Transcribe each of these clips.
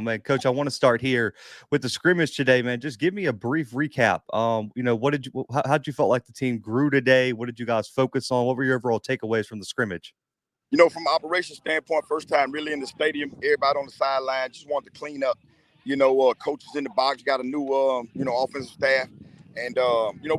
man. Coach, I want to start here with the scrimmage today, man. Just give me a brief recap. How'd you felt like the team grew today? What did you guys focus on? What were your overall takeaways from the scrimmage? From an operations standpoint, first time really in the stadium, everybody on the sideline just wanted to clean up. Coaches in the box, got a new, offensive staff. And,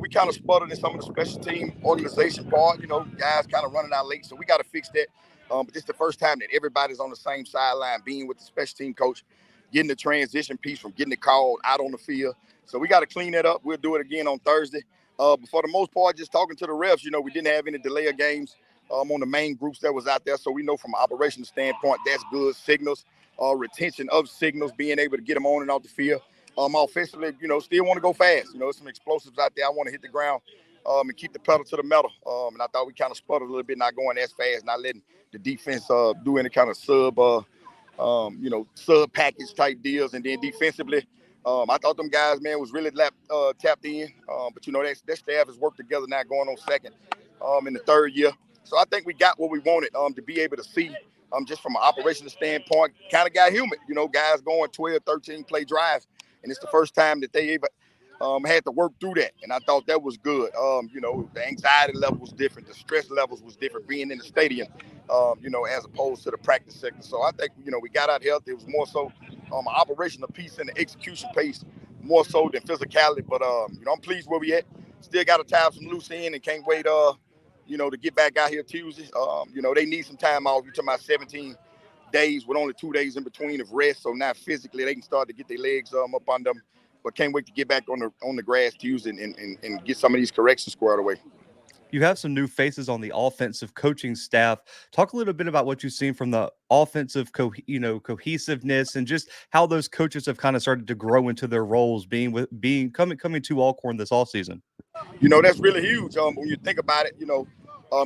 we kind of sputtered in some of the special team organization part, guys kind of running out late. So we got to fix that. But this is the first time that everybody's on the same sideline, being with the special team coach, getting the transition piece from getting it called out on the field. So we got to clean that up. We'll do it again on Thursday. But for the most part, just talking to the refs, we didn't have any delay of games on the main groups that was out there. So we know from an operational standpoint, that's good signals, retention of signals, being able to get them on and off the field. Offensively, still want to go fast. Some explosives out there. I want to hit the ground and keep the pedal to the metal. And I thought we kind of sputtered a little bit, not going as fast, not letting the defense do any kind of sub package type deals. And then defensively, I thought them guys, man, was really tapped in. But, that staff has worked together now going on second in the third year. So I think we got what we wanted to be able to see just from an operational standpoint. Kind of got humid, guys going 12, 13 play drives. And it's the first time that they ever had to work through that. And I thought that was good. The anxiety level was different. The stress levels was different being in the stadium, as opposed to the practice sector. So I think, we got out healthy. It was more so an operational piece and the execution pace more so than physicality. But, I'm pleased where we at. Still got to tie some loose end and can't wait, to get back out here Tuesday. They need some time off. You're talking about 17 days with only 2 days in between of rest. So now physically they can start to get their legs up on them. But can't wait to get back on the grass Tuesday and get some of these corrections squared away. You have some new faces on the offensive coaching staff. Talk a little bit about what you've seen from the offensive cohesiveness and just how those coaches have kind of started to grow into their roles coming to Alcorn this offseason. That's really huge. When you think about it,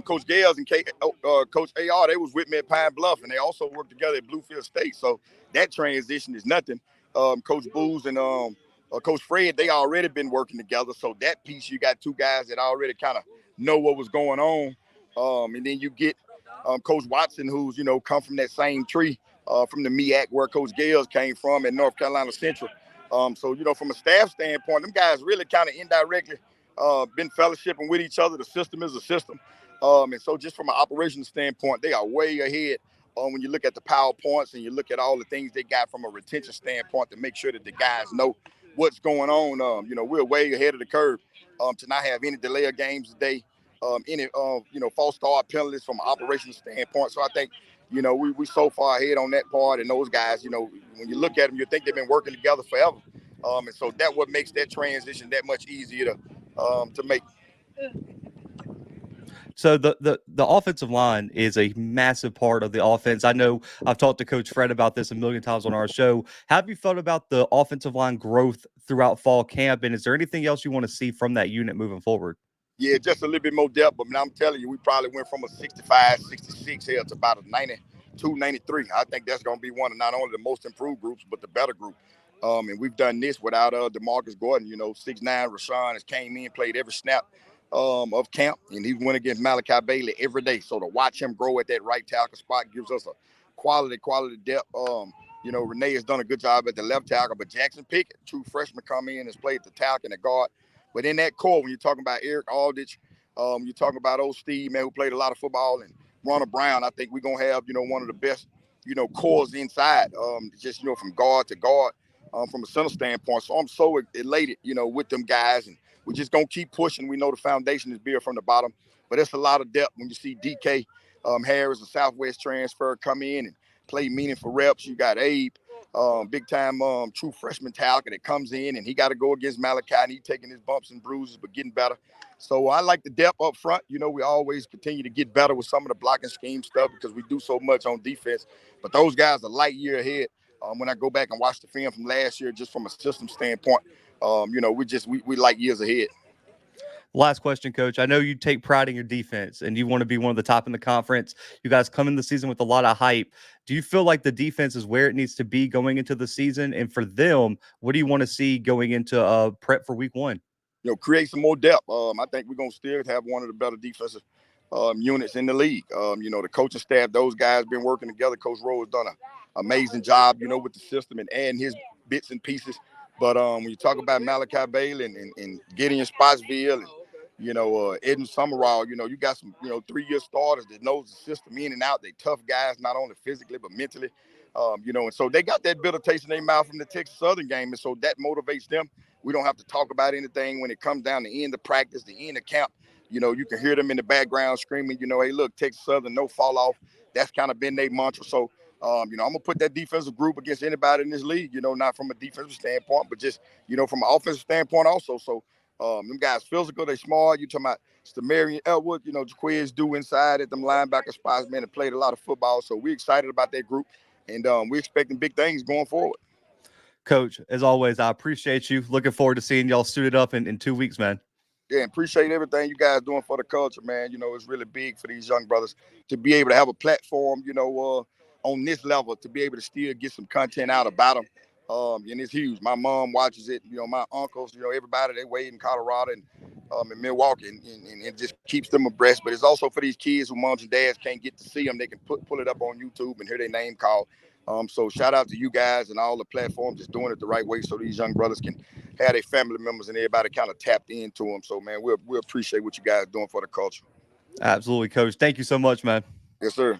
Coach Gales and Coach AR, they was with me at Pine Bluff, and they also worked together at Bluefield State. So that transition is nothing. Coach Booz and Coach Fred, they already been working together. So that piece, you got two guys that already kind of know what was going on. And then you get Coach Watson, who's, come from that same tree from the MEAC where Coach Gales came from at North Carolina Central. So, from a staff standpoint, them guys really kind of indirectly been fellowshipping with each other. The system is a system. And so just from an operational standpoint, they are way ahead when you look at the PowerPoints and you look at all the things they got from a retention standpoint to make sure that the guys know what's going on. We're way ahead of the curve to not have any delay of games today, any false start penalties from an operational standpoint. So I think, we so far ahead on that part. And those guys, when you look at them, you think they've been working together forever. And so that's what makes that transition that much easier to make. So the offensive line is a massive part of the offense. I know I've talked to Coach Fred about this a million times on our show. How have you felt about the offensive line growth throughout fall camp? And is there anything else you want to see from that unit moving forward? Yeah, just a little bit more depth. But I'm telling you, we probably went from a 65, 66 here to about a 92, 93. I think that's going to be one of not only the most improved groups, but the better group. And we've done this without DeMarcus Gordon. 6'9", Rashawn has came in, played every snap of camp, and he went against Malachi Bailey every day. So to watch him grow at that right tackle spot gives us a quality depth. Renee has done a good job at the left tackle, but Jackson Pickett, true freshman, come in and has played the tackle and the guard. But in that core, when you're talking about Eric Aldridge, you're talking about old Steve, man, who played a lot of football, and Ronald Brown, I think we're going to have, one of the best, cores inside, just, from guard to guard, from a center standpoint. So I'm so elated, with them guys, and we're just going to keep pushing. We know the foundation is built from the bottom, but it's a lot of depth when you see DK Harris, a Southwest transfer, come in and play meaningful reps. You got Abe, big-time true freshman tackle that comes in, and he got to go against Malachi, and he's taking his bumps and bruises but getting better. So I like the depth up front. We always continue to get better with some of the blocking scheme stuff because we do so much on defense. But those guys are light year ahead. When I go back and watch the film from last year, just from a system standpoint, we like years ahead. Last question, Coach. I know you take pride in your defense and you want to be one of the top in the conference. You guys come in the season with a lot of hype. Do you feel like the defense is where it needs to be going into the season? And for them, what do you want to see going into prep for week one? Create some more depth. I think we're going to still have one of the better defensive units in the league. The coaching staff, those guys been working together. Coach Rowe has done an amazing job, with the system and adding his bits and pieces. But when you talk about Malachi Bailey and Gideon Spotsville and Eden Summerall, you got some, 3-year starters that knows the system in and out. They tough guys, not only physically, but mentally. And so they got that bitter taste in their mouth from the Texas Southern game. And so that motivates them. We don't have to talk about anything when it comes down to end of practice, the end of camp. You can hear them in the background screaming, hey, look, Texas Southern, no fall off. That's kind of been their mantra. So, I'm going to put that defensive group against anybody in this league, not from a defensive standpoint, but just, from an offensive standpoint also. So, them guys physical, they smart. You talking about Stamarian Elwood, Jaquiz Dew inside at them linebacker spots, man, and played a lot of football. So we're excited about that group, and we're expecting big things going forward. Coach, as always, I appreciate you. Looking forward to seeing y'all suited up in 2 weeks, man. Yeah, appreciate everything you guys doing for the culture, man. It's really big for these young brothers to be able to have a platform, on this level, to be able to still get some content out about them. And it's huge. My mom watches it, my uncles, everybody, they wait in Colorado and in Milwaukee, and it just keeps them abreast. But it's also for these kids who moms and dads can't get to see them. They can pull it up on YouTube and hear their name called. So shout out to you guys and all the platforms just doing it the right way so these young brothers can have their family members and everybody kind of tapped into them. So, man, we appreciate what you guys are doing for the culture. Absolutely, Coach. Thank you so much, man. Yes, sir.